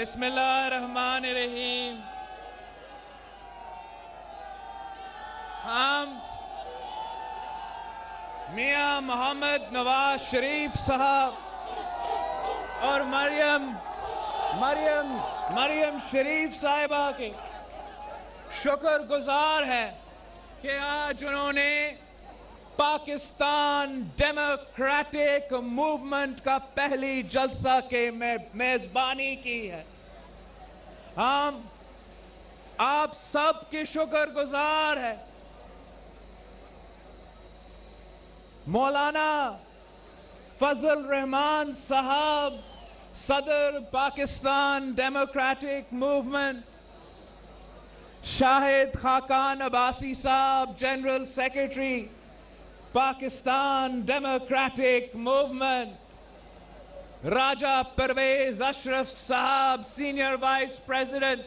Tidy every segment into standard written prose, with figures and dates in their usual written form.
بسم اللہ الرحمن الرحیم. ہم میاں محمد نواز شریف صاحب اور مریم شریف صاحبہ کے شکر گزار ہیں کہ آج انہوں نے پاکستان ڈیموکریٹک موومنٹ کا پہلی جلسہ کے میزبانی کی ہے. ہم آپ سب کے شکر گزار ہیں. مولانا فضل الرحمان صاحب صدر پاکستان ڈیموکریٹک موومنٹ, شاہد خاقان عباسی صاحب general secretary Pakistan democratic movement, Raja Pervaiz Ashraf صاحب senior vice president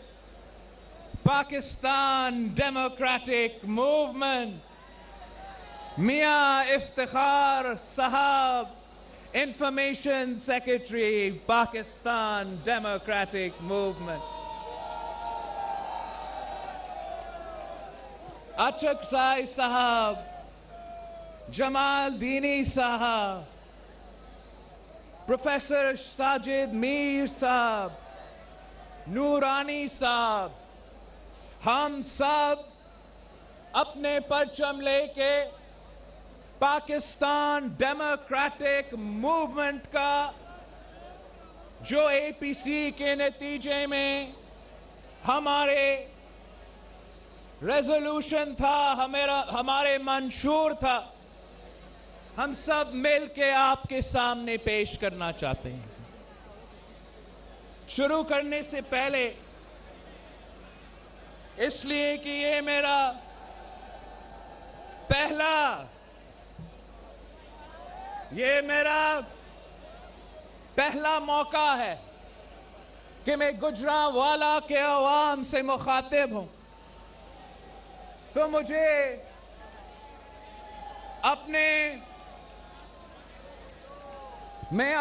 Pakistan democratic movement, Mian Iftikhar صاحب information secretary Pakistan democratic movement, Achakzai صاحب, جمال دینی صاحب, پروفیسر ساجد میر صاحب, نورانی صاحب, ہم سب اپنے پرچم لے کے پاکستان ڈیموکریٹک موومنٹ کا جو اے پی سی کے نتیجے میں ہمارے ریزولوشن تھا, ہمارے منشور تھا, ہم سب مل کے آپ کے سامنے پیش کرنا چاہتے ہیں. شروع کرنے سے پہلے اس لیے کہ یہ میرا پہلا موقع ہے کہ میں گوجرانوالہ کے عوام سے مخاطب ہوں, تو مجھے میں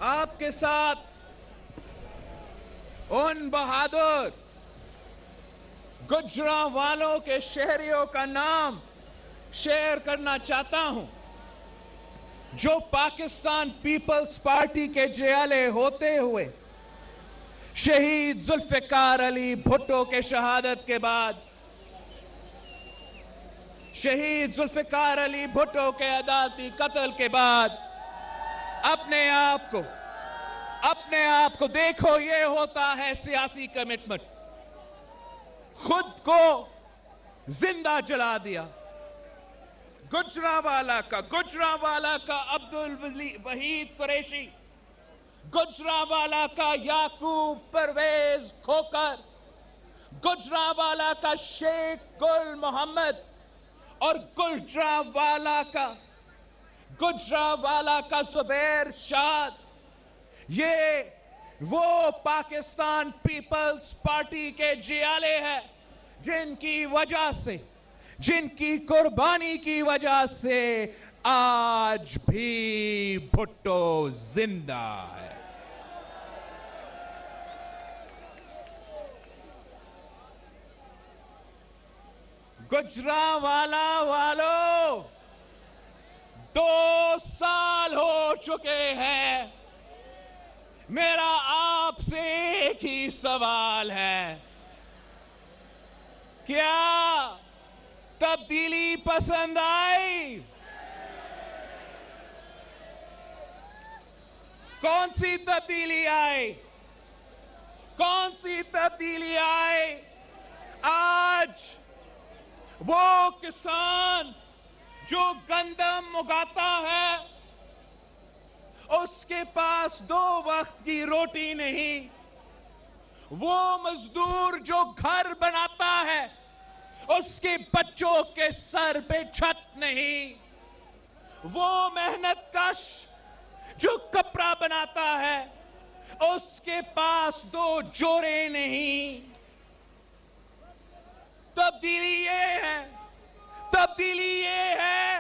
آپ کے ساتھ ان بہادر گوجرانوالوں کے شہریوں کا نام شیئر کرنا چاہتا ہوں جو پاکستان پیپلز پارٹی کے جیالے ہوتے ہوئے شہید ذوالفقار علی بھٹو کے شہادت کے بعد, شہید ذوالفقار علی بھٹو کے عدالتی قتل کے بعد اپنے آپ کو دیکھو, یہ ہوتا ہے سیاسی کمٹمنٹ. خود کو زندہ جلا دیا. گوجرانوالہ کا عبدالوحید قریشی, گوجرانوالہ کا یعقوب پرویز کھوکر, گوجرانوالہ کا شیخ گل محمد اور گوجرانوالہ کا زبیر شاد, یہ وہ پاکستان پیپلز پارٹی کے جیالے ہیں جن کی قربانی کی وجہ سے آج بھی بھٹو زندہ ہے. گوجرانوالہ والوں, 2 سال ہو چکے ہیں. میرا آپ سے ایک ہی سوال ہے, کیا تبدیلی پسند آئی؟ کون سی تبدیلی آئی؟ آج وہ کسان جو گندم اگاتا ہے اس کے پاس 2 وقت کی روٹی نہیں. وہ مزدور جو گھر بناتا ہے اس کے بچوں کے سر پہ چھت نہیں. وہ محنت کش جو کپڑا بناتا ہے اس کے پاس 2 جوڑے نہیں. تبدیلی یہ ہے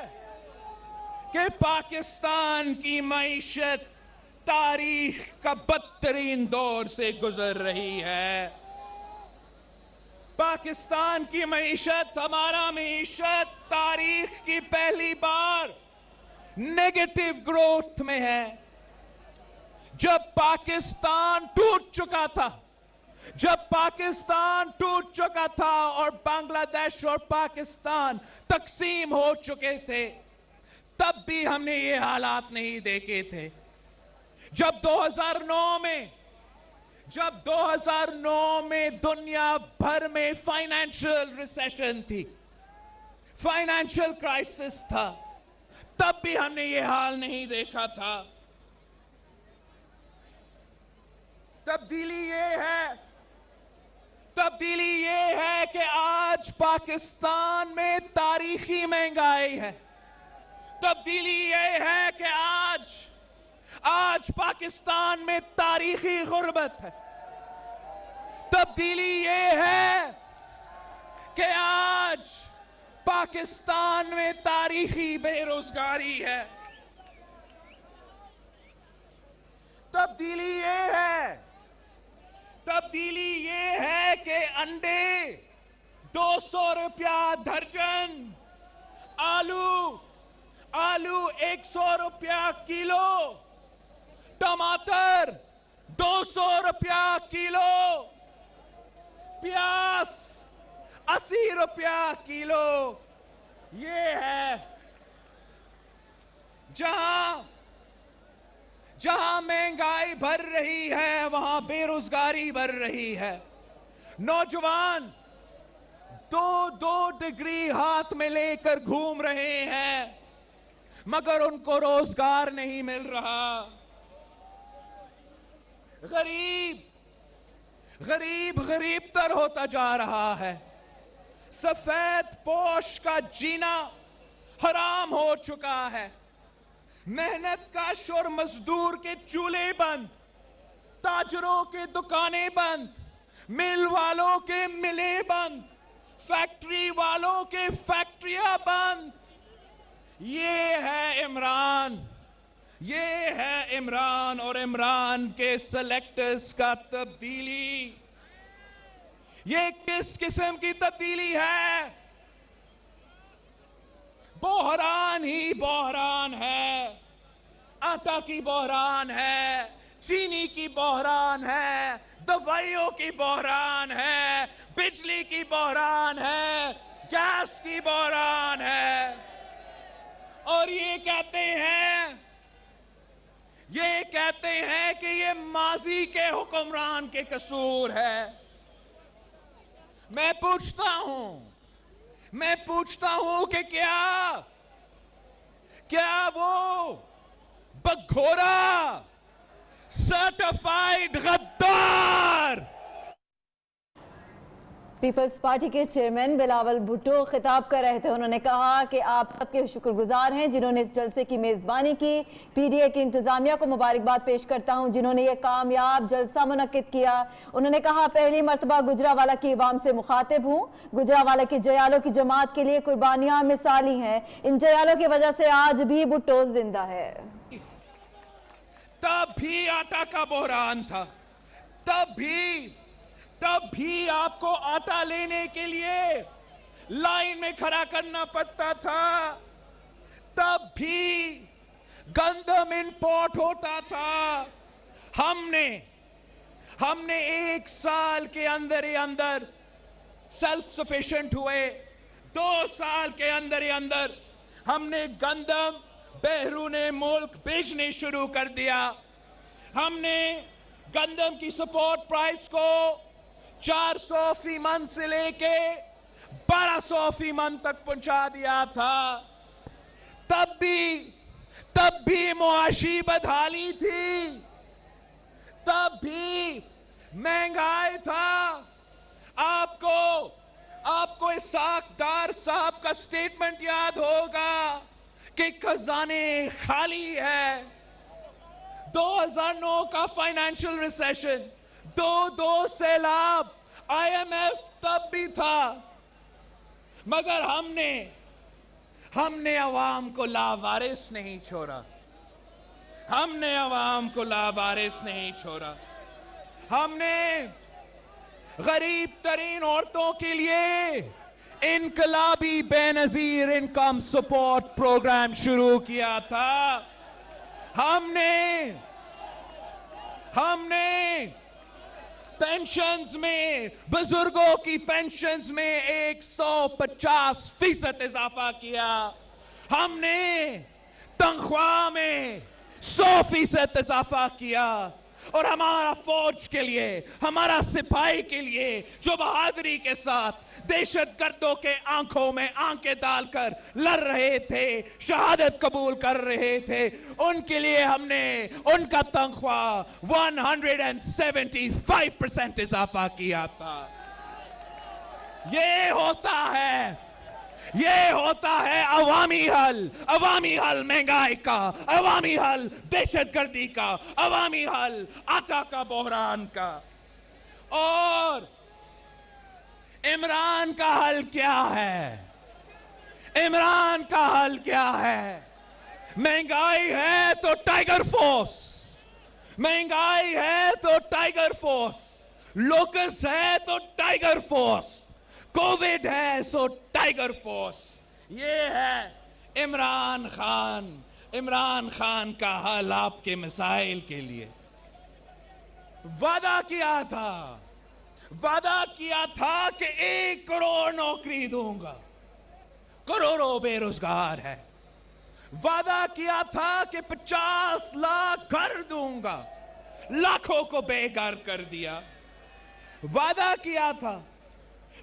کہ پاکستان کی معیشت तारीख का बदतरीन दौर से गुजर रही है। पाकिस्तान की मईशत, हमारा मईशत तारीख की पहली बार नेगेटिव ग्रोथ में है। जब पाकिस्तान टूट चुका था और बांग्लादेश और पाकिस्तान तकसीम हो चुके थे, तब भी हमने ये हालात नहीं देखे थे। जब 2009 में दुनिया भर में फाइनेंशियल रिसेशन थी, फाइनेंशियल क्राइसिस था, तब भी हमने ये हाल नहीं देखा था। तब्दीली ये है कि आज पाकिस्तान में तारीखी महंगाई है। तब्दीली ये है कि आज पाकिस्तान में तारीखी गुर्बत है। तब्दीली ये है कि आज पाकिस्तान में तारीखी बेरोजगारी है। तब्दीली ये है कि अंडे 200 रुपया दर्जन, आलू 100 रुपया किलो, टमाटर 200 रुपया किलो, प्याज 80 रुपया किलो। ये है जहां महंगाई बढ़ रही है, वहां बेरोजगारी बढ़ रही है। नौजवान 2 डिग्री हाथ में लेकर घूम रहे हैं, मगर उनको रोजगार नहीं मिल रहा। गरीब तर होता जा रहा है। सफेद पोश का जीना हराम हो चुका है। मेहनत काश और मजदूर के चूल्हे बंद, ताजरों के दुकानें बंद, मिल वालों के मिलें बंद, फैक्ट्री वालों के फैक्ट्रियां बंद। ये है इमरान और इमरान के सेलेक्टर्स का तब्दीली। ये किस किस्म की तब्दीली है? बहरान ही बहरान है। आटा की बहरान है, चीनी की बहरान है, दवाइयों की बहरान है, बिजली की बहरान है, गैस की बहरान है। और ये कहते हैं कि ये माजी के हुक्मरान के कसूर है। मैं पूछता हूं कि क्या वो बघोरा सर्टिफाइड गद्दार पीपल्स पार्टी के चेयरमैन बिलावल भुट्टो खिताब कर रहे थे। उन्होंने कहा कि आप सबके शुक्रगुजार हैं जिन्होंने इस जलसे की मेज़बानी की। पीडीए की इंतजामिया को मुबारकबाद पेश करता हूं जिन्होंने ये कामयाब जलसा मुनक्किद किया। उन्होंने कहा, पहली मरतबा गुजरावाला की अवाम से मुखातिब हूं। गुजरावाला की जयालों की जमात के लिए कुर्बानियां मिसाली हैं। इन जयालों की वजह से आज भी भुट्टो जिंदा है। तब भी आटा का बहरान था, तब भी आपको आटा लेने के लिए लाइन में खड़ा करना पड़ता था। तब भी गंदम इंपोर्ट होता था। हमने 1 साल के अंदर ही अंदर सेल्फ सफिशिएंट हुए। 2 साल के अंदर ही अंदर हमने गंदम बैरूने मुल्क बेचने शुरू कर दिया। हमने गंदम की सपोर्ट प्राइस को 400 फी मन से लेके 1200 फी मन तक पहुंचा दिया था। तब भी मुआशी बदहाली थी, तब भी महंगाई था। आपको इसाक डार साहब का स्टेटमेंट याद होगा कि खजाने खाली है। 2009 का फाइनेंशियल रिसेशन, 2 सैलाब, IMF तब भी था, मगर हमने अवाम को लावारिस नहीं छोड़ा। हमने अवाम को लावारिस नहीं छोड़ा। हमने गरीब तरीन औरतों के लिए इनकलाबी बेनजीर इनकम सपोर्ट प्रोग्राम शुरू किया था। हमने पेंशन्स में, बुजुर्गों की पेंशन्स में 150% इजाफा किया। हमने तनख्वाह में 100% इजाफा किया। और हमारा फौज के लिए, हमारा सिपाही के लिए जो बहादुरी के साथ दहशतगर्दों के आंखों में आंखें डालकर लड़ रहे थे, शहादत कबूल कर रहे थे, उनके लिए हमने उनका तनख्वाह 175% इजाफा किया था। ये होता है अवामी हल महंगाई का, अवामी हल दहशतगर्दी का, अवामी हल आटा का बहरान का। और इमरान का हल क्या है? इमरान का हल क्या है? महंगाई है तो टाइगर फोर्स, महंगाई है तो टाइगर फोर्स, लोकस है तो टाइगर फोर्स, कोविड है सो टाइगर फोर्स। ये है इमरान खान का हल आपके मसाइल के लिए। वादा किया था कि 1 करोड़ नौकरी दूंगा, करोड़ों बेरोजगार है। वादा किया था कि 50 लाख घर दूंगा, लाखों को बेघर कर दिया।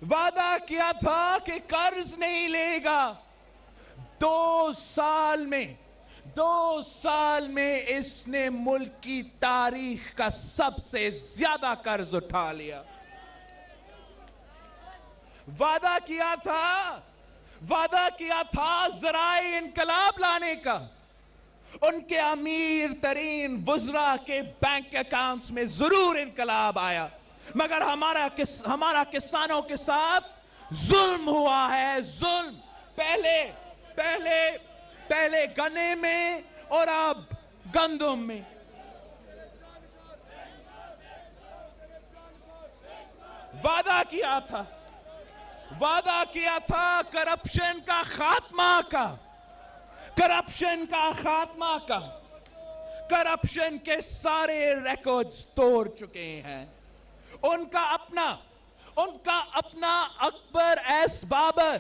वादा किया था कि कर्ज नहीं लेगा। 2 साल में इसने मुल्क की तारीख का सबसे ज्यादा कर्ज उठा लिया। वादा किया था ज़राए इनकलाब लाने का। उनके अमीर तरीन वुज़रा के बैंक अकाउंट्स में जरूर इनकलाब आया, मगर हमारा किसानों के साथ जुल्म हुआ है। जुल्म पहले गन्ने में और अब गंदम में। वादा किया था करप्शन का खात्मा का। करप्शन के सारे रिकॉर्ड्स तोड़ चुके हैं। उनका अपना अकबर एस बाबर,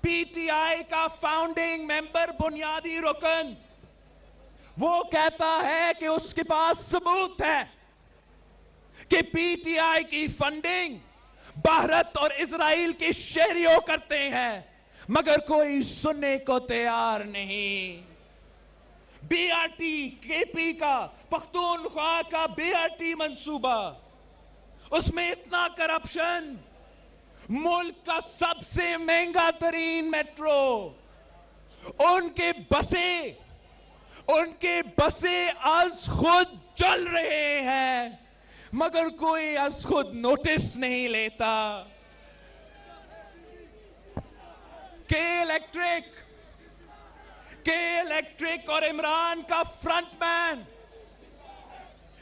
पीटीआई का फाउंडिंग मेंबर, बुनियादी रुकन, वो कहता है कि उसके पास सबूत है कि पीटीआई की फंडिंग भारत और इजराइल के शहरियों करते हैं, मगर कोई सुनने को तैयार नहीं। बीआरटी केपी का, पख्तूनख्वा का बीआरटी मंसूबा, उसमें इतना करप्शन, मुल्क का सबसे महंगा तरीन मेट्रो, उनके बसें आज खुद चल रहे हैं, मगर कोई आज खुद नोटिस नहीं लेता। के इलेक्ट्रिक और इमरान का फ्रंटमैन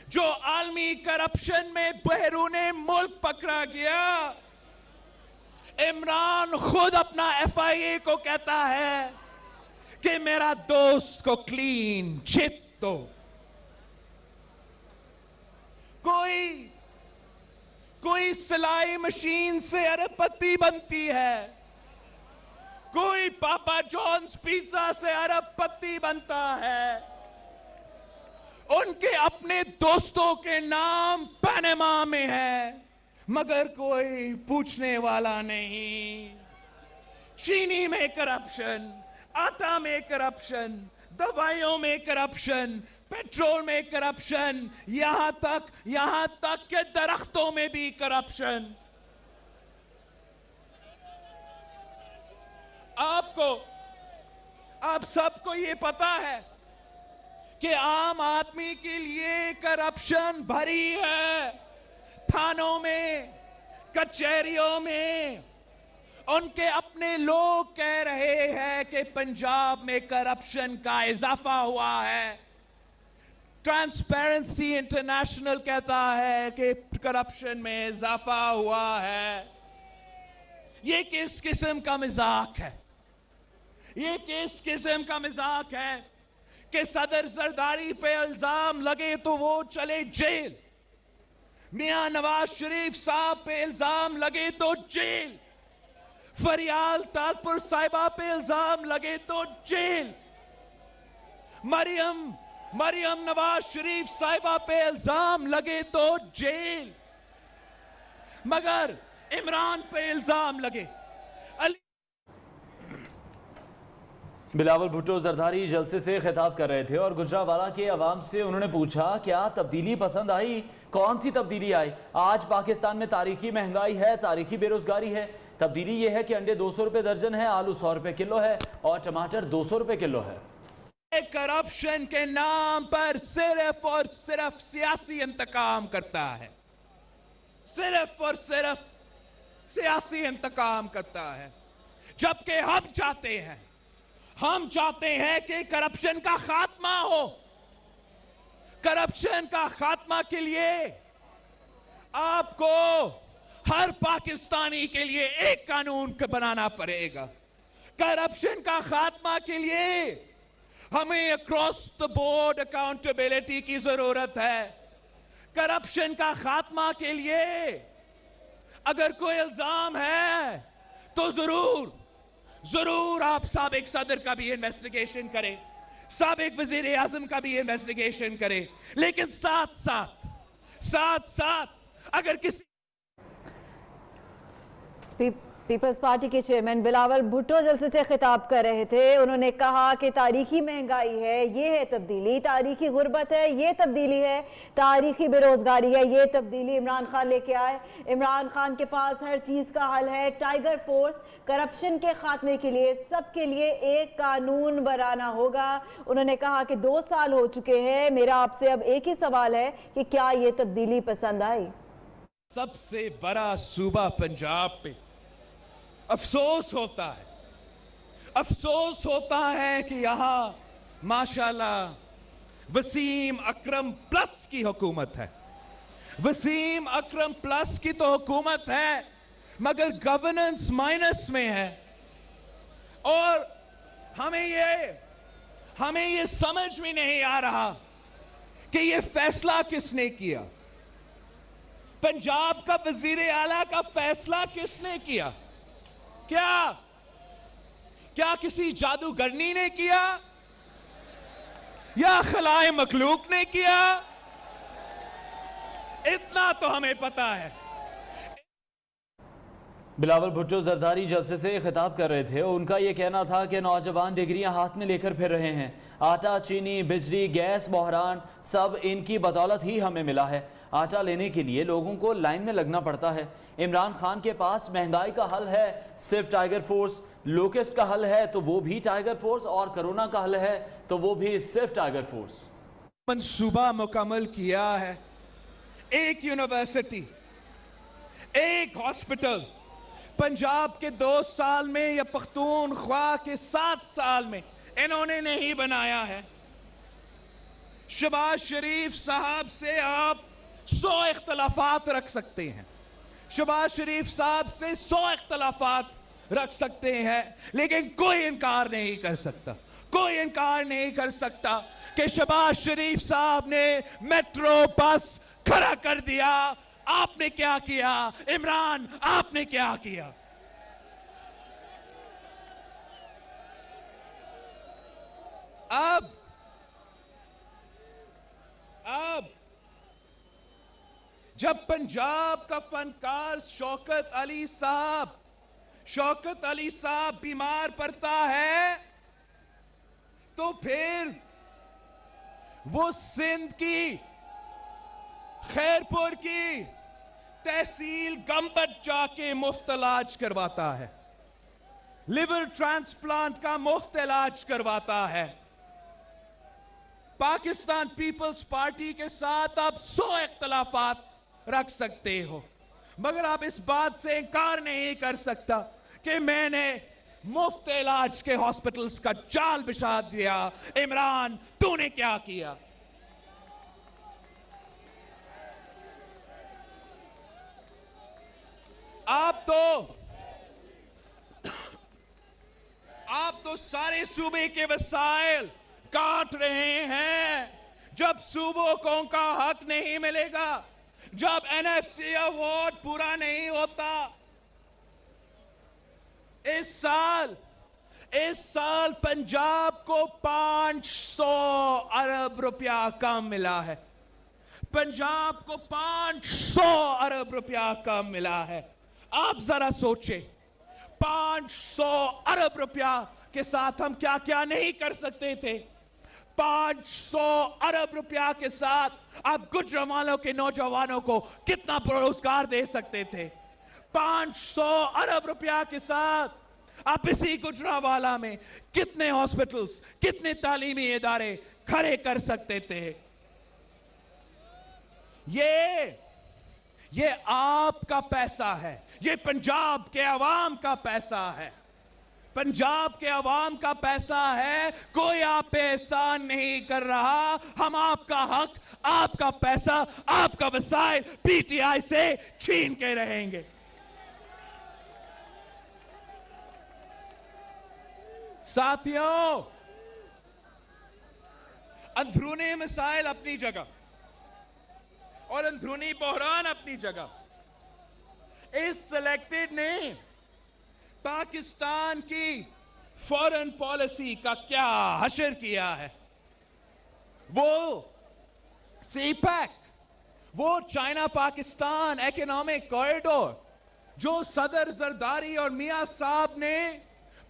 जो आलमी करप्शन में बहरूने मुल्क पकड़ा गया, इमरान खुद अपना एफआईए को कहता है कि मेरा दोस्त को क्लीन चिट दो। कोई सिलाई मशीन से अरबपति बनती है, कोई पापा जॉन्स पिज्जा से अरबपति बनता है। उनके अपने दोस्तों के नाम पनामा में है, मगर कोई पूछने वाला नहीं। चीनी में करप्शन, आटा में करप्शन, दवाइयों में करप्शन, पेट्रोल में करप्शन, यहां तक के दरख्तों में भी करप्शन। आप सबको ये पता है कि आम आदमी के लिए करप्शन भरी है। थानों में, कचहरियों में उनके अपने लोग कह रहे हैं कि पंजाब में करप्शन का इजाफा हुआ है। ट्रांसपेरेंसी इंटरनेशनल कहता है कि करप्शन में इजाफा हुआ है। ये किस किस्म का मजाक है? ये किस किस्म का मजाक है कि सदर जरदारी पे इल्जाम लगे तो वो चले जेल, मियां नवाज शरीफ साहब पे इल्जाम लगे तो जेल, फरियाल तालपुर साहिबा पे इल्जाम लगे तो जेल, मरियम नवाज शरीफ साहिबा पे इल्जाम लगे तो जेल, मगर इमरान पे इल्जाम लगे। बिलावल भुट्टो जरदारी जलसे से खिताब कर रहे थे और गुजरावाला के अवाम से उन्होंने पूछा क्या तब्दीली पसंद आई? कौन सी तब्दीली आई? आज पाकिस्तान में तारीखी महंगाई है, तारीखी बेरोजगारी है। तब्दीली यह है कि अंडे 200 रुपए दर्जन है, आलू 100 रुपए किलो है और टमाटर 200 रुपए किलो है। करप्शन के नाम पर सिर्फ और सिर्फ सियासी इंतकाम करता है, सिर्फ और सिर्फ सियासी इंतकाम करता है, जबकि हम चाहते हैं कि करप्शन का खात्मा हो। करप्शन का खात्मा के लिए आपको हर पाकिस्तानी के लिए एक कानून बनाना पड़ेगा। करप्शन का खात्मा के लिए हमें अक्रॉस द बोर्ड अकाउंटेबिलिटी की जरूरत है। करप्शन का खात्मा के लिए अगर कोई इल्जाम है तो जरूर आप साबिक सदर का भी इन्वेस्टिगेशन करें, साबिक वजीर आजम का भी इन्वेस्टिगेशन करें, लेकिन साथ साथ अगर किसी पीपल्स पार्टी के चेयरमैन बिलावल भुट्टो जलसे से खिताब कर रहे थे। उन्होंने कहा कि तारीखी महंगाई है, ये है तब्दीली, तारीखी गुर्बत है, ये तब्दीली है, तारीखी बेरोजगारी है, ये तब्दीली इमरान खान लेके आए। इमरान खान के पास हर चीज़ का हल है। टाइगर फोर्स करप्शन के खात्मे के लिए सबके लिए एक कानून बनाना होगा। उन्होंने कहा कि 2 साल हो चुके हैं, मेरा आपसे अब एक ही सवाल है कि क्या ये तब्दीली पसंद आई? सबसे बड़ा सूबा पंजाब पे अफसोस होता है कि यहां माशाल्लाह वसीम अकरम प्लस की हुकूमत है। वसीम अकरम प्लस की तो हुकूमत है मगर गवर्नेंस माइनस में है। और हमें ये समझ में नहीं आ रहा कि ये फैसला किसने किया। पंजाब का वजीर आला का फैसला किसने किया? क्या किसी जादूगरनी ने किया या खलाए मखलूक ने किया? इतना तो हमें पता है। बिलावल भुट्टो जरदारी जलसे से खिताब कर रहे थे। उनका यह कहना था कि नौजवान डिग्रियां हाथ में लेकर फिर रहे हैं। आटा, चीनी, बिजली, गैस, बहरान सब इनकी बदौलत ही हमें मिला है। आटा लेने के लिए लोगों को लाइन में लगना पड़ता है। इमरान खान के पास महंगाई का हल है सिर्फ टाइगर फोर्स, लोकेस्ट का हल है तो वो भी टाइगर फोर्स, और कोरोना का हल है तो वो भी सिर्फ टाइगर फोर्स। मंसूबा मुकम्मल किया है। एक यूनिवर्सिटी, एक हॉस्पिटल पंजाब के 2 साल में या पख्तूनख्वा के 7 साल में इन्होंने नहीं बनाया है। शहबाज शरीफ साहब से आप 100 इख्तलाफात रख सकते हैं, शहबाज शरीफ साहब से 100 इख्तलाफात रख सकते हैं, लेकिन कोई इनकार नहीं कर सकता कि शहबाज शरीफ साहब ने मेट्रो बस खड़ा कर दिया। आपने क्या किया? इमरान आपने क्या किया? अब जब पंजाब का फनकार शौकत अली साहब बीमार पड़ता है तो फिर वो सिंध की खैरपुर की तहसील गंबद जाके मुफ्त इलाज करवाता है, लिवर ट्रांसप्लांट का मुफ्त इलाज करवाता है। पाकिस्तान पीपल्स पार्टी के साथ आप 100 इख्तलाफात रख सकते हो, मगर आप इस बात से इनकार नहीं कर सकता कि मैंने मुफ्त इलाज के हॉस्पिटल्स का जाल बिछा दिया। इमरान तूने क्या किया? आप तो सारे सूबे के वसाइल काट रहे हैं। जब सूबों को का हक नहीं मिलेगा, जब एनएफसी अवार्ड पूरा नहीं होता। इस साल पंजाब को 500 अरब रुपया कम मिला है। पंजाब को 500 अरब रुपया कम मिला है। आप जरा सोचें, 500 अरब रुपया के साथ हम क्या क्या नहीं कर सकते थे। 500 अरब रुपया के साथ आप गुजरांवालों के नौजवानों को कितना रोजगार दे सकते थे। 500 अरब रुपया के साथ आप इसी गुजरांवाला में कितने हॉस्पिटल्स, कितने तालीमी इदारे खड़े कर सकते थे। ये आपका पैसा है, ये पंजाब के अवाम का पैसा है। पंजाब के अवाम का पैसा है। कोई आप पे एहसान नहीं कर रहा। हम आपका हक, आपका पैसा, आपका वसाइल पीटीआई से छीन के रहेंगे। साथियों, अंदरूनी मसाइल अपनी जगह और अंदरूनी बहरान अपनी जगह। इस सिलेक्टेड ने पाकिस्तान की फॉरेन पॉलिसी का क्या हशर किया है। वो सीपैक, वो चाइना पाकिस्तान इकोनॉमिक कॉरिडोर जो सदर जरदारी और मियां साहब ने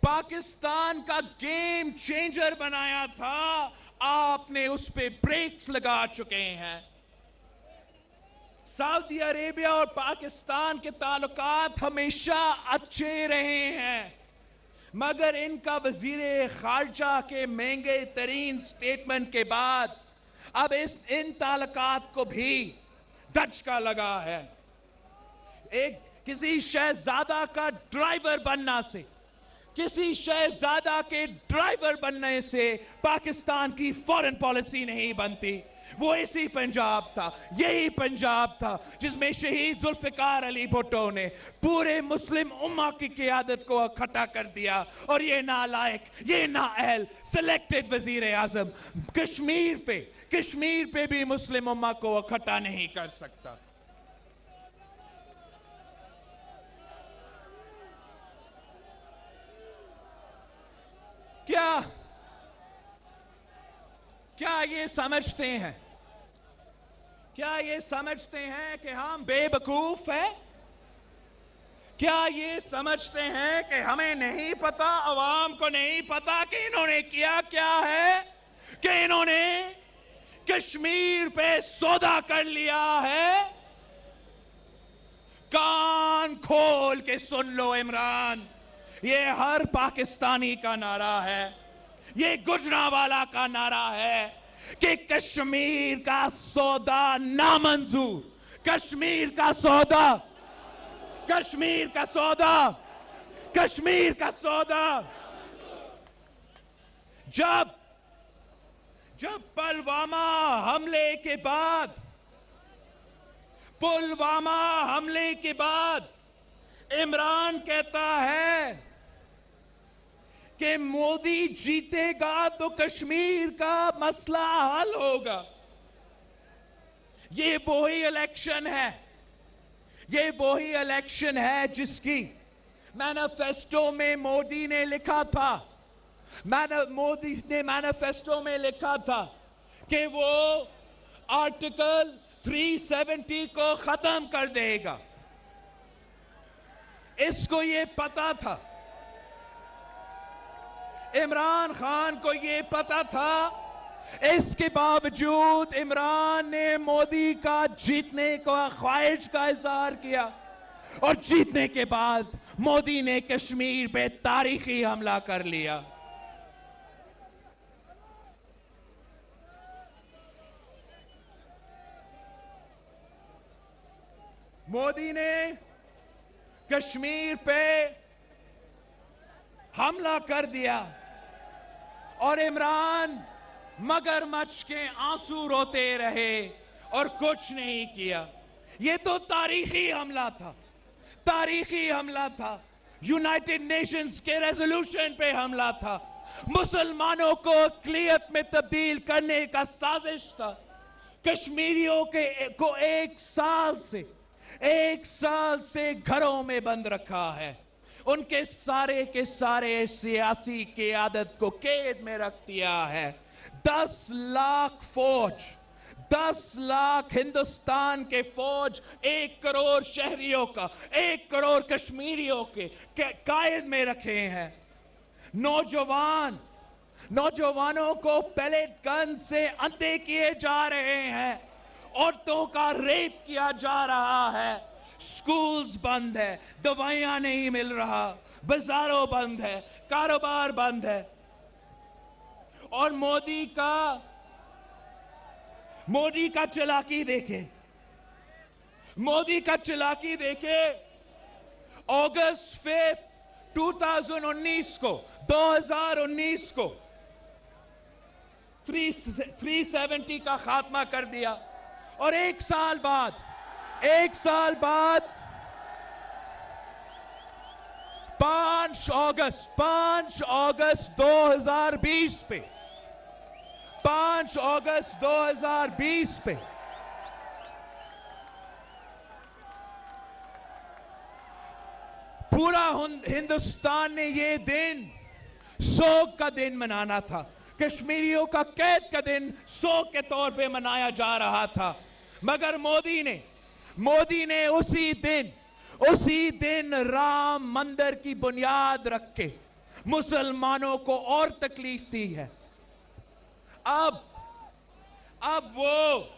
पाकिस्तान का गेम चेंजर बनाया था, आपने उस पे ब्रेक्स लगा चुके हैं। सऊदी अरेबिया और पाकिस्तान के ताल्लुकात हमेशा अच्छे रहे हैं, मगर इनका वजीर खारजा के महंगे तरीन स्टेटमेंट के बाद अब इन ताल्लुकात को भी धचका लगा है। किसी शहजादा का ड्राइवर बनना से, किसी शहजादा के ड्राइवर बनने से पाकिस्तान की फॉरेन पॉलिसी नहीं बनती। वो इसी पंजाब था, यही पंजाब था जिसमें शहीद जुल्फिकार अली भुट्टो ने पूरे मुस्लिम उम्मा की क़यादत को इकट्ठा कर दिया। और ये नालायक, ये नाअहल सिलेक्टेड वजीर आजम कश्मीर पे भी मुस्लिम उम्मा को इकट्ठा नहीं कर सकता। क्या ये समझते हैं, क्या ये समझते हैं कि हम बेवकूफ हैं? क्या ये समझते हैं कि हमें नहीं पता, अवाम को नहीं पता कि इन्होंने किया क्या है, कि इन्होंने कश्मीर पे सौदा कर लिया है? कान खोल के सुन लो इमरान, ये हर पाकिस्तानी का नारा है, ये गुजरांवाला का नारा है कि कश्मीर का सौदा नामंजूर, कश्मीर का सौदा, कश्मीर का सौदा, कश्मीर का सौदा। जब पुलवामा हमले के बाद इमरान कहता है कि मोदी जीतेगा तो कश्मीर का मसला हल होगा, ये वही इलेक्शन है, ये वही इलेक्शन है जिसकी मैनिफेस्टो में मोदी ने लिखा था, मोदी ने मैनिफेस्टो में लिखा था कि वो आर्टिकल 370 को खत्म कर देगा। इसको ये पता था, इमरान खान को ये पता था। इसके बावजूद इमरान ने मोदी का जीतने का ख्वाहिश का इजहार किया और जीतने के बाद मोदी ने कश्मीर पे तारीखी हमला कर लिया। मोदी ने कश्मीर पे हमला कर दिया और इमरान मगरमच्छ के आंसू रोते रहे और कुछ नहीं किया। ये तो तारीखी हमला था, तारीखी हमला था, यूनाइटेड नेशंस के रेजोल्यूशन पे हमला था, मुसलमानों को अक़लियत में तब्दील करने का साजिश था। कश्मीरियों को एक साल से घरों में बंद रखा है, उनके सारे के सारे सियासी क़यादत को कैद में रख दिया है। 10 लाख फौज, 10 लाख हिंदुस्तान के फौज 1 करोड़ शहरियों का, 1 करोड़ कश्मीरियों के कैद में रखे हैं। नौजवानों को पैलेट गन से अंधे किए जा रहे हैं, औरतों का रेप किया जा रहा है, स्कूल्स बंद है, दवाइयां नहीं मिल रहा, बाजारों बंद है, कारोबार बंद है। और मोदी का चालाकी देखे, अगस्त 5 2019 को 370 का खात्मा कर दिया, और एक साल बाद 5 अगस्त 2020 पे 5 अगस्त 2020 पे पूरा हिंदुस्तान ने ये दिन शोक का दिन मनाना था, कश्मीरियों का कैद का दिन शोक के तौर पे मनाया जा रहा था। मगर मोदी ने उसी दिन राम मंदिर की बुनियाद रख के मुसलमानों को और तकलीफ दी है। अब वो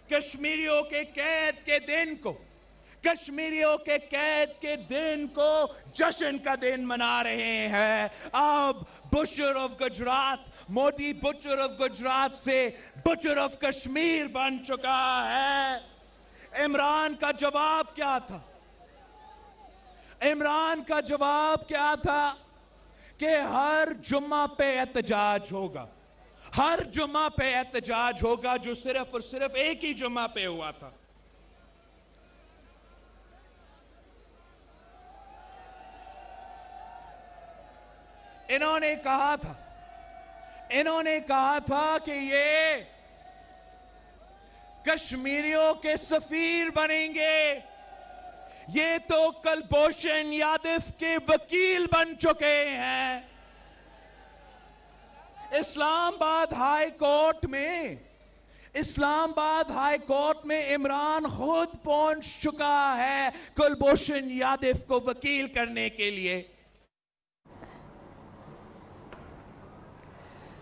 कश्मीरियों के कैद के दिन को जश्न का दिन मना रहे हैं। अब Bushehr of Gujarat, Modi Bushehr of Gujarat से बुशर ऑफ कश्मीर बन चुका है। इमरान का जवाब क्या था कि हर जुम्मा पे एहतजाज होगा, जो सिर्फ और सिर्फ एक ही जुम्मा पे हुआ था। इन्होंने कहा था कि ये कश्मीरियों के सफीर बनेंगे। ये तो कुलभूषण यादव के वकील बन चुके हैं। इस्लामाबाद हाई कोर्ट में इमरान खुद पहुंच चुका है कुलभूषण यादव को वकील करने के लिए।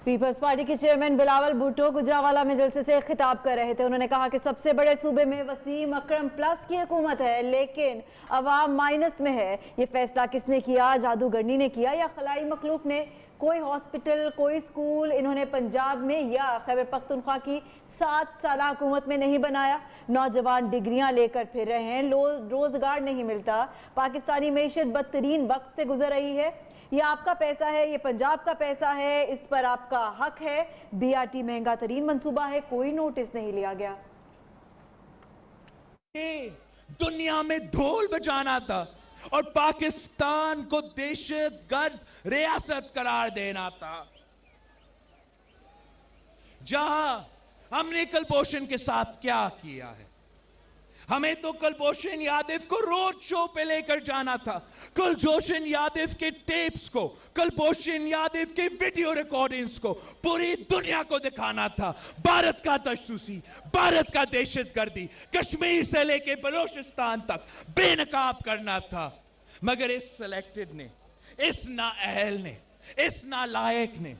पीपल्स पार्टी के चेयरमैन बिलावल भुट्टो गुजरावाला में जलसे से खिताब कर रहे थे। उन्होंने कहा कि सबसे बड़े सूबे में वसीम अकरम प्लस की हुकूमत है, लेकिन अवाम माइनस में है। ये फैसला किसने किया? जादूगरनी ने किया या खलाई मखलूक ने? कोई हॉस्पिटल, कोई स्कूल इन्होंने पंजाब में या खैबर पख्तूनख्वा की 7 साल हुकूमत में नहीं बनाया। नौजवान डिग्रियां लेकर फिर रहे हैं, रोजगार नहीं मिलता। पाकिस्तानी मईशत बदतरीन वक्त से गुजर रही है। ये आपका पैसा है, ये पंजाब का पैसा है, इस पर आपका हक है। बीआरटी महंगा तरीन मंसूबा है, कोई नोटिस नहीं लिया गया। दुनिया में ढोल बजाना था और पाकिस्तान को दहशतगर्द रियासत करार देना था। जहां हमने कुलभूषण के साथ क्या किया है, हमें तो कुलभूषण यादव को रोड शो पे लेकर जाना था, कुलभूषण यादव के टेप्स को, कुलभूषण यादव के वीडियो रिकॉर्डिंग्स को पूरी दुनिया को दिखाना था। भारत का तशद्दुसी, भारत का दहशतगर्दी कश्मीर से लेके बलूचिस्तान तक बेनकाब करना था। मगर इस सिलेक्टेड ने, इस नाअहल ने, इस नालायक ने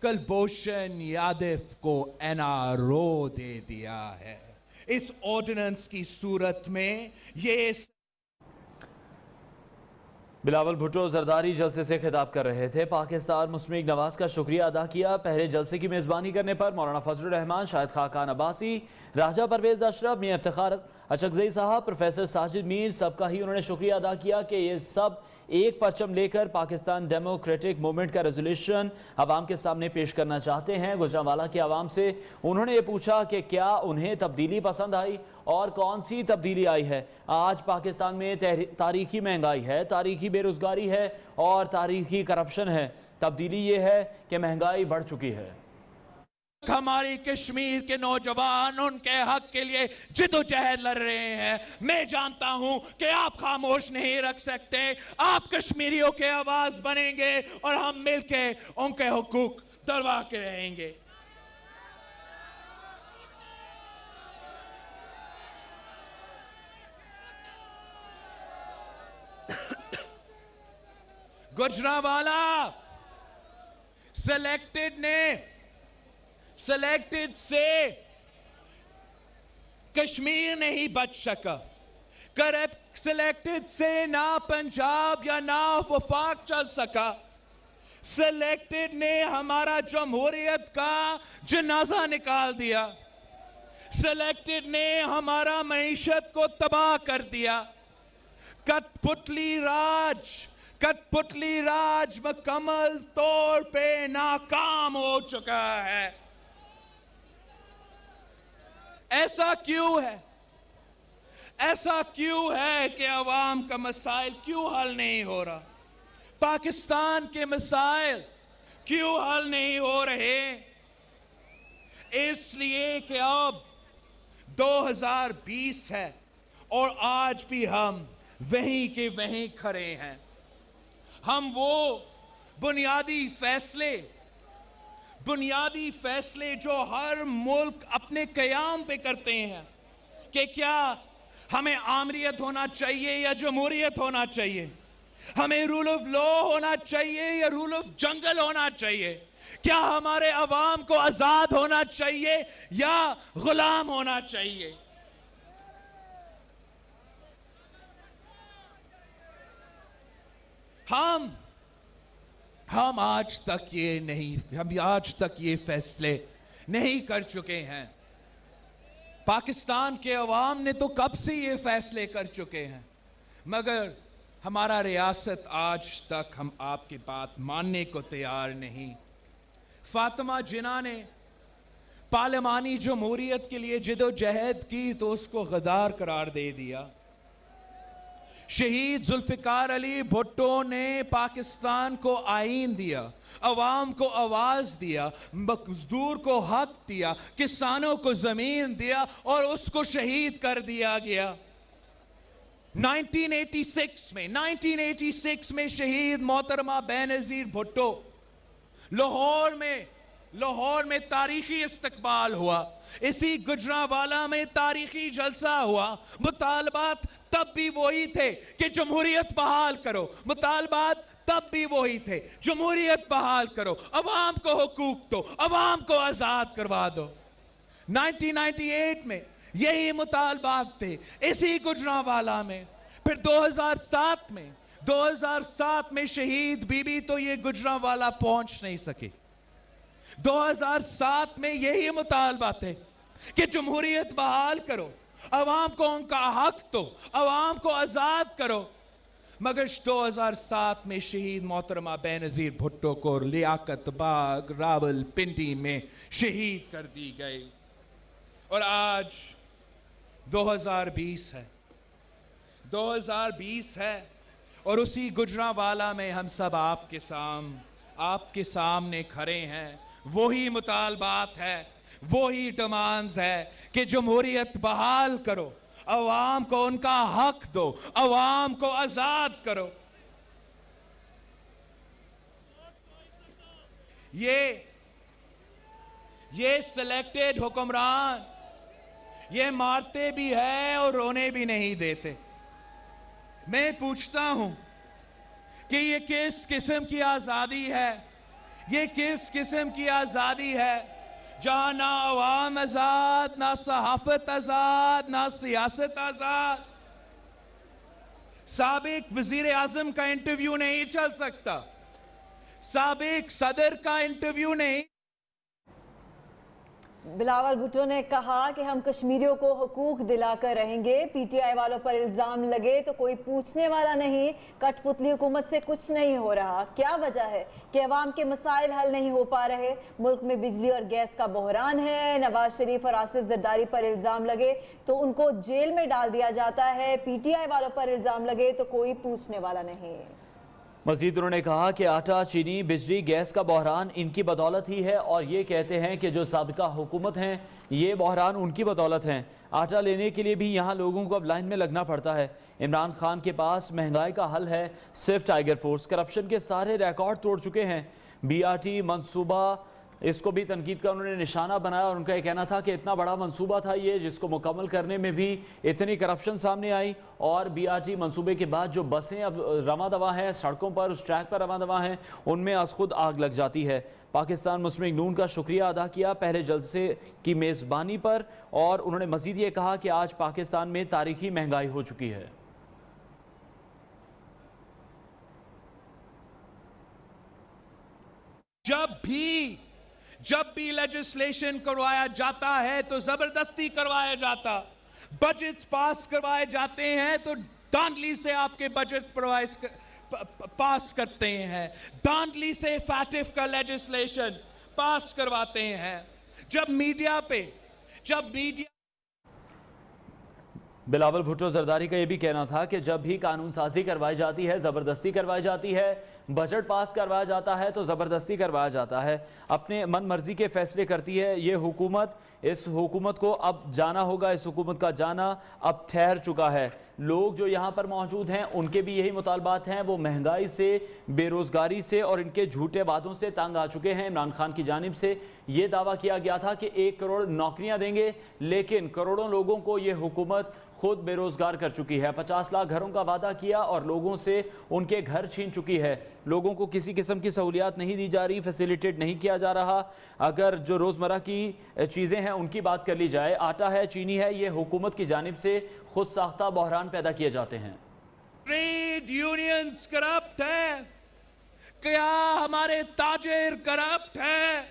कुलभूषण यादव को एनआरओ दे दिया है। इस ऑर्डिनेंस की सूरत में ये बिलावल भुट्टो जरदारी जलसे से खिताब कर रहे थे। पाकिस्तान मुस्लिम लीग नवाज का शुक्रिया अदा किया। पहले जलसे की मेज़बानी करने पर मौलाना फजलुर रहमान, शाहिद खाकान अब्बासी, राजा परवेज अशरफ, मियां इफ्तिखार اچکزئی صاحب، پروفیسر ساجد میر سب کا ہی انہوں نے شکریہ ادا کیا کہ یہ سب ایک پرچم لے کر پاکستان ڈیموکریٹک موومنٹ کا ریزولوشن عوام کے سامنے پیش کرنا چاہتے ہیں۔ گوجرانوالہ کے عوام سے انہوں نے یہ پوچھا کہ کیا انہیں تبدیلی پسند آئی اور کون سی تبدیلی آئی ہے۔ آج پاکستان میں تاریخی مہنگائی ہے، تاریخی بے روزگاری ہے اور تاریخی کرپشن ہے۔ تبدیلی یہ ہے کہ مہنگائی بڑھ چکی ہے۔ ہماری کشمیر کے نوجوان ان کے حق کے لیے جد و جہد لڑ رہے ہیں۔ میں جانتا ہوں کہ آپ خاموش نہیں رکھ سکتے، آپ کشمیریوں کے آواز بنیں گے اور ہم مل کے ان کے حقوق دلوا کے رہیں گے۔ گجرانوالہ سلیکٹڈ سے کشمیر نہیں بچ سکا، سلیکٹڈ سے نہ پنجاب یا نہ وفاق چل سکا۔ سلیکٹڈ نے ہمارا جمہوریت کا جنازہ نکال دیا، سلیکٹڈ نے ہمارا معیشت کو تباہ کر دیا۔ کٹ پتلی راج مکمل طور پہ ناکام ہو چکا ہے۔ ایسا کیوں ہے کہ عوام کا مسائل کیوں حل نہیں ہو رہا؟ پاکستان کے مسائل کیوں حل نہیں ہو رہے؟ اس لیے کہ اب 2020 ہے اور آج بھی ہم وہیں کے وہیں کھڑے ہیں۔ ہم وہ بنیادی فیصلے جو ہر ملک اپنے قیام پہ کرتے ہیں کہ کیا ہمیں آمریت ہونا چاہیے یا جمہوریت ہونا چاہیے، ہمیں رول آف لا ہونا چاہیے یا رول آف جنگل ہونا چاہیے، کیا ہمارے عوام کو آزاد ہونا چاہیے یا غلام ہونا چاہیے۔ ہم آج تک یہ فیصلے نہیں کر چکے ہیں۔ پاکستان کے عوام نے تو کب سے یہ فیصلے کر چکے ہیں، مگر ہمارا ریاست آج تک ہم آپ کی بات ماننے کو تیار نہیں۔ فاطمہ جناح نے پارلیمانی جمہوریت کے لیے جد و جہد کی تو اس کو غدار قرار دے دیا۔ شہید ذوالفقار علی بھٹو نے پاکستان کو آئین دیا، عوام کو آواز دیا، مزدور کو حق دیا، کسانوں کو زمین دیا اور اس کو شہید کر دیا گیا۔ 1986 میں شہید محترمہ بینظیر بھٹو لاہور میں تاریخی استقبال ہوا، اسی گجرانوالہ میں تاریخی جلسہ ہوا۔ مطالبات تب بھی وہی تھے کہ جمہوریت بحال کرو، مطالبات تب بھی وہی تھے، جمہوریت بحال کرو، عوام کو حقوق دو، عوام کو آزاد کروا دو۔ 1998 میں یہی مطالبات تھے اسی گجرانوالہ میں۔ پھر 2007 میں شہید بی بی تو یہ گجرانوالہ پہنچ نہیں سکے۔ 2007 میں یہی مطالبات تھے کہ جمہوریت بحال کرو، عوام کو ان کا حق دو، عوام کو آزاد کرو، مگر 2007 میں شہید محترمہ بینظیر بھٹو کو لیاقت باغ راول پنڈی میں شہید کر دی گئی۔ اور آج 2020 ہے اور اسی گجرانوالہ میں ہم سب آپ کے سامنے کھڑے ہیں۔ وہی مطالبات ہے، وہی ڈیمانڈز ہے کہ جمہوریت بحال کرو، عوام کو ان کا حق دو، عوام کو آزاد کرو۔ یہ سلیکٹڈ حکمران یہ مارتے بھی ہیں اور رونے بھی نہیں دیتے۔ میں پوچھتا ہوں کہ یہ کس قسم کی آزادی ہے؟ یہ کس قسم کی آزادی ہے جہاں نہ عوام آزاد، نہ صحافت آزاد، نہ سیاست آزاد؟ سابق وزیر اعظم کا انٹرویو نہیں چل سکتا، سابق صدر کا انٹرویو نہیں۔ بلاول بھٹو نے کہا کہ ہم کشمیریوں کو حقوق دلا کر رہیں گے. پی ٹی آئی والوں پر الزام لگے تو کوئی پوچھنے والا نہیں. کٹ پتلی حکومت سے کچھ نہیں ہو رہا. کیا وجہ ہے کہ عوام کے مسائل حل نہیں ہو پا رہے؟ ملک میں بجلی اور گیس کا بحران ہے. نواز شریف اور آصف زرداری پر الزام لگے تو ان کو جیل میں ڈال دیا جاتا ہے. پی ٹی آئی والوں پر الزام لگے تو کوئی پوچھنے والا نہیں. مزید انہوں نے کہا کہ آٹا، چینی، بجلی، گیس کا بحران ان کی بدولت ہی ہے اور یہ کہتے ہیں کہ جو سابقہ حکومت ہیں یہ بحران ان کی بدولت ہیں. آٹا لینے کے لیے بھی یہاں لوگوں کو اب لائن میں لگنا پڑتا ہے. عمران خان کے پاس مہنگائی کا حل ہے صرف ٹائیگر فورس. کرپشن کے سارے ریکارڈ توڑ چکے ہیں. بی آر ٹی منصوبہ اس کو بھی تنقید کا انہوں نے نشانہ بنایا اور ان کا یہ کہنا تھا کہ اتنا بڑا منصوبہ تھا یہ جس کو مکمل کرنے میں بھی اتنی کرپشن سامنے آئی. اور بی آر ٹی منصوبے کے بعد جو بسیں اب رواں دواں ہیں سڑکوں پر اس ٹریک پر رواں دواں ہیں ان میں از خود آگ لگ جاتی ہے. پاکستان مسلم لیگ نون کا شکریہ ادا کیا پہلے جلسے کی میزبانی پر اور انہوں نے مزید یہ کہا کہ آج پاکستان میں تاریخی مہنگائی ہو چکی ہے. جب بھی لیجسلیشن کروایا جاتا ہے تو زبردستی کروایا جاتا. بجٹس پاس کروائے جاتے ہیں تو دھاندلی سے آپ کے بجٹ پاس کرتے ہیں. دھاندلی سے فیٹف کا لیجسلیشن پاس کرواتے ہیں. جب میڈیا بلاول بھٹو زرداری کا یہ بھی کہنا تھا کہ جب بھی قانون سازی کروائی جاتی ہے زبردستی کروائی جاتی ہے. بجٹ پاس کروایا جاتا ہے تو زبردستی کروایا جاتا ہے. اپنے من مرضی کے فیصلے کرتی ہے یہ حکومت. اس حکومت کو اب جانا ہوگا. اس حکومت کا جانا اب ٹھہر چکا ہے. لوگ جو یہاں پر موجود ہیں ان کے بھی یہی مطالبات ہیں. وہ مہنگائی سے، بے روزگاری سے اور ان کے جھوٹے وعدوں سے تنگ آ چکے ہیں. عمران خان کی جانب سے یہ دعویٰ کیا گیا تھا کہ 1 کروڑ نوکریاں دیں گے لیکن کروڑوں لوگوں کو یہ حکومت خود بے روزگار کر چکی ہے. 50 لاکھ گھروں کا وعدہ کیا اور لوگوں سے ان کے گھر چھین چکی ہے. لوگوں کو کسی قسم کی سہولیات نہیں دی جا رہی، فیسیلیٹیٹ نہیں کیا جا رہا. اگر جو روزمرہ کی چیزیں ہیں ان کی بات کر لی جائے، آٹا ہے، چینی ہے، یہ حکومت کی جانب سے خود ساختہ بحران پیدا کیے جاتے ہیں. ٹریڈ یونینز کرپٹ ہے. کیا ہمارے تاجر کرپٹ ہے؟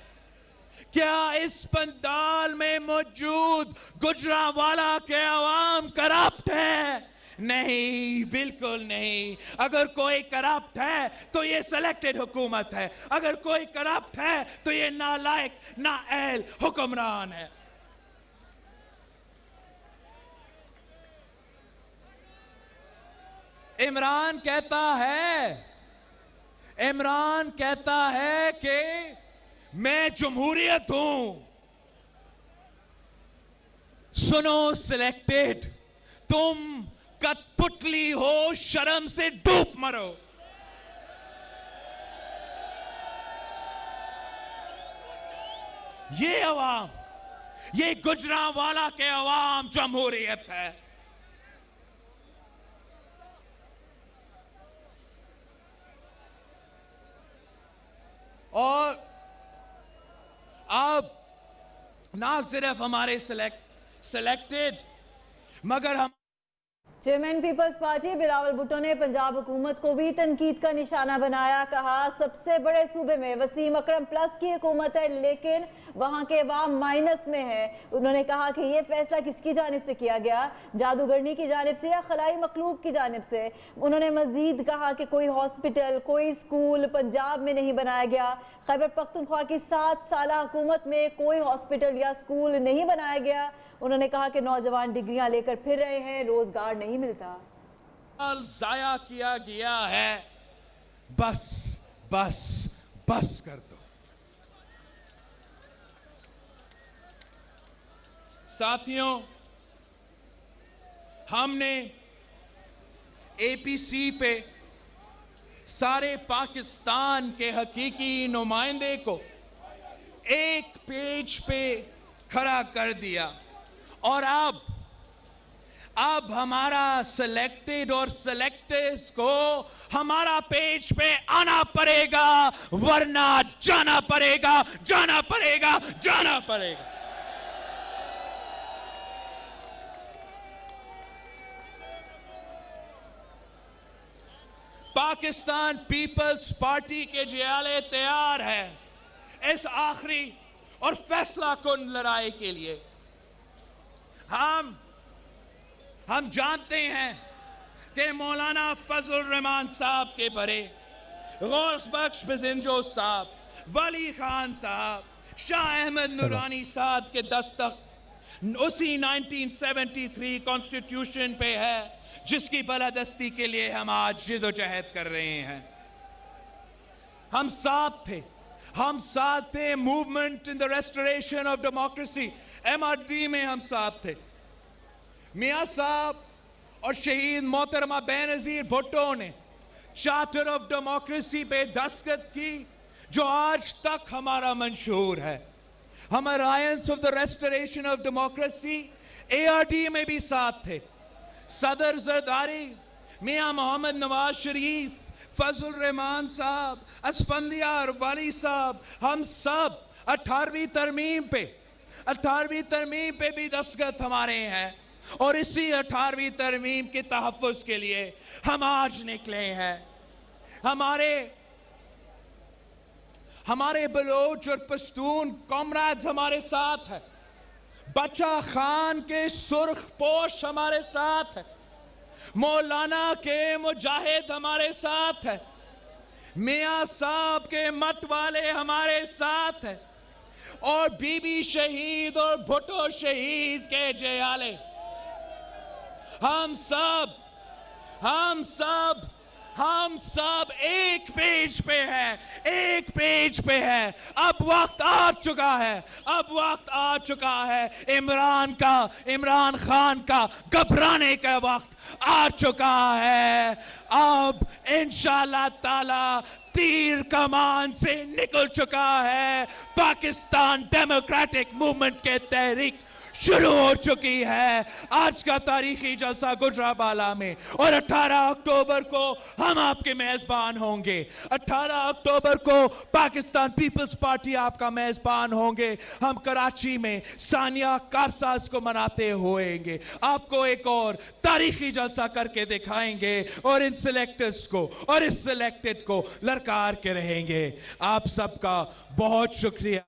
کیا اس پندال میں موجود گجرانوالہ کے عوام کرپٹ ہے؟ نہیں، بالکل نہیں. اگر کوئی کرپٹ ہے تو یہ سلیکٹڈ حکومت ہے. اگر کوئی کرپٹ ہے تو یہ نالائق، نااہل حکمران ہے. عمران کہتا ہے کہ میں جمہوریت ہوں. سنو سلیکٹڈ، تم کٹ پتلی ہو، شرم سے ڈوب مرو. یہ عوام، یہ گجرانوالہ کے عوام جمہوریت ہے. اور اب نہ صرف ہمارے سلیکٹڈ مگر ہم چیئرمین پیپلز پارٹی بلاول بھٹو نے پنجاب حکومت کو بھی تنقید کا نشانہ بنایا. کہا سب سے بڑے صوبے میں وسیم اکرم پلس کی حکومت ہے لیکن وہاں کے عوام مائنس میں ہے. انہوں نے کہا کہ یہ فیصلہ کس کی جانب سے کیا گیا، جادوگرنی کی جانب سے یا خلائی مخلوق کی جانب سے. انہوں نے مزید کہا کہ کوئی ہاسپٹل، کوئی اسکول پنجاب میں نہیں بنایا گیا. خیبر پختونخوا کی 7 سالہ حکومت میں کوئی ہاسپٹل یا اسکول نہیں بنایا گیا. انہوں نے کہا کہ نوجوان ڈگریاں لے کر پھر رہے ہیں، روزگار نہیں ملتا. ضائع کیا گیا ہے. بس کر دو. ساتھیوں، ہم نے اے پی سی پہ سارے پاکستان کے حقیقی نمائندے کو ایک پیج پہ کھڑا کر دیا اور اب ہمارا سلیکٹڈ اور سلیکٹرز کو ہمارا پیج پہ آنا پڑے گا ورنہ جانا پڑے گا. پاکستان پیپلز پارٹی کے جیالے تیار ہے اس آخری اور فیصلہ کن لڑائی کے لیے ہم جانتے ہیں کہ مولانا فضل الرحمان صاحب کے بڑے غوث بخش بزنجو صاحب، ولی خان صاحب، شاہ احمد نورانی صاحب کے دستخط اسی 1973 کانسٹیٹیوشن پہ ہے جس کی بالادستی کے لیے ہم آج جد و جہد کر رہے ہیں. ہم ساتھ تھے movement in the restoration of democracy, MRD میں ہم ساتھ تھے. میاں صاحب اور شہید محترمہ بینظیر بھٹو نے چارٹر آف ڈیموکریسی پہ دستخط کی جو آج تک ہمارا منشور ہے. ہم alliance of the restoration of democracy ARD میں بھی ساتھ تھے. صدر زرداری میاں محمد نواز شریف، فضل الرحمان صاحب، اسفندیار والی صاحب، ہم سب 18ویں ترمیم پہ بھی دستخط ہمارے ہیں. اور اسی 18ویں ترمیم کے تحفظ کے لیے ہم آج نکلے ہیں. ہمارے بلوچ اور پشتون کامریڈز ہمارے ساتھ ہیں. بچہ خان کے سرخ پوش ہمارے ساتھ ہیں. مولانا کے مجاہد ہمارے ساتھ ہیں. میاں صاحب کے مت والے ہمارے ساتھ ہیں. اور بی بی شہید اور بھٹو شہید کے جیالے ہم سب ایک پیج پہ ہے. اب وقت آ چکا ہے عمران خان کا گھبرانے کا وقت آ چکا ہے. اب انشاءاللہ تعالی تیر کمان سے نکل چکا ہے. پاکستان ڈیموکریٹک موومنٹ کے تحریک شروع ہو چکی ہے. آج کا تاریخی جلسہ گجرانوالہ میں، اور 18 اکتوبر کو ہم آپ کے میزبان ہوں گے. 18 اکتوبر کو پاکستان پیپلز پارٹی آپ کا میزبان ہوں گے. ہم کراچی میں ثانیہ کارساز کو مناتے ہوئیں گے. آپ کو ایک اور تاریخی جلسہ کر کے دکھائیں گے اور ان سلیکٹرز کو اور اس سلیکٹڈ کو للکار کے رہیں گے. آپ سب کا بہت شکریہ.